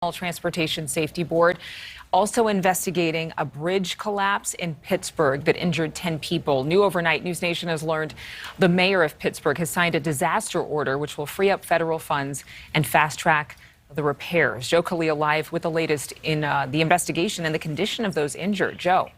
Transportation Safety Board also investigating a bridge collapse in Pittsburgh that injured 10 people. New overnight, NewsNation has learned the mayor of Pittsburgh has signed a disaster order which will free up federal funds and fast track the repairs. Joe Khalil live with the latest in the investigation and the condition of those injured. Joe.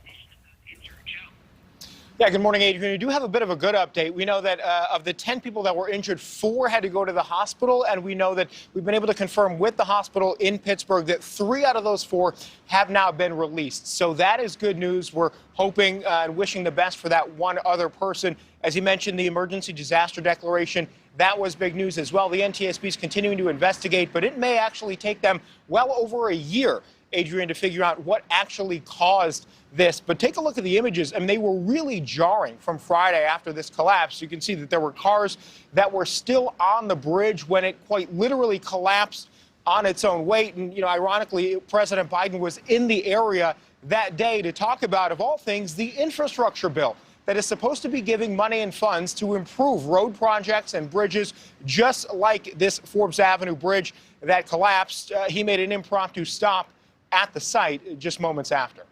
Yeah, good morning, Adrienne. We do have a bit of a good update. We know that of the 10 people that were injured, 4 had to go to the hospital, and we know that we've been able to confirm with the hospital in Pittsburgh that 3 out of those 4 have now been released. So that is good news. We're hoping and wishing the best for that one other person. As you mentioned, the emergency disaster declaration, that was big news as well. The NTSB is continuing to investigate, but it may actually take them well over a year, Adrienne, to figure out what actually caused this. But take a look at the images, and they were really jarring from Friday after this collapse. You can see that there were cars that were still on the bridge when it quite literally collapsed on its own weight. And, ironically, President Biden was in the area that day to talk about, of all things, the infrastructure bill that is supposed to be giving money and funds to improve road projects and bridges, just like this Forbes Avenue bridge that collapsed. He made an impromptu stop at the site just moments after.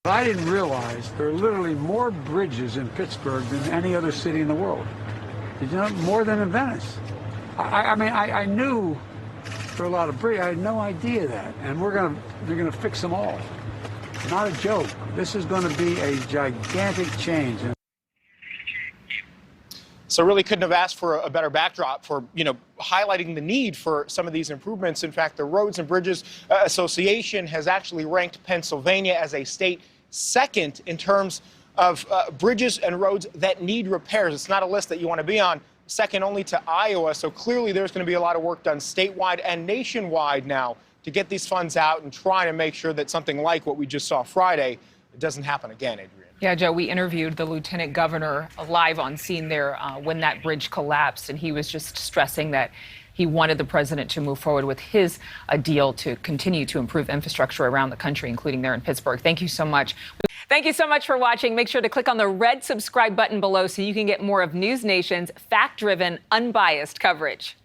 I didn't realize there are literally more bridges in Pittsburgh than any other city in the world. Did you know? More than in Venice. I knew there are a lot of bridges. I had no idea that. And they're gonna fix them all. Not a joke. This is going to be a gigantic change. So really couldn't have asked for a better backdrop for, highlighting the need for some of these improvements. In fact, the Roads and Bridges Association has actually ranked Pennsylvania as a state second in terms of bridges and roads that need repairs. It's not a list that you want to be on, second only to Iowa. So clearly there's going to be a lot of work done statewide and nationwide now to get these funds out and try to make sure that something like what we just saw Friday, it doesn't happen again, Adrienne. Yeah, Joe, we interviewed the lieutenant governor live on scene there when that bridge collapsed, and he was just stressing that he wanted the president to move forward with his deal to continue to improve infrastructure around the country, including there in Pittsburgh. Thank you so much. Thank you so much for watching. Make sure to click on the red subscribe button below so you can get more of NewsNation's fact-driven, unbiased coverage.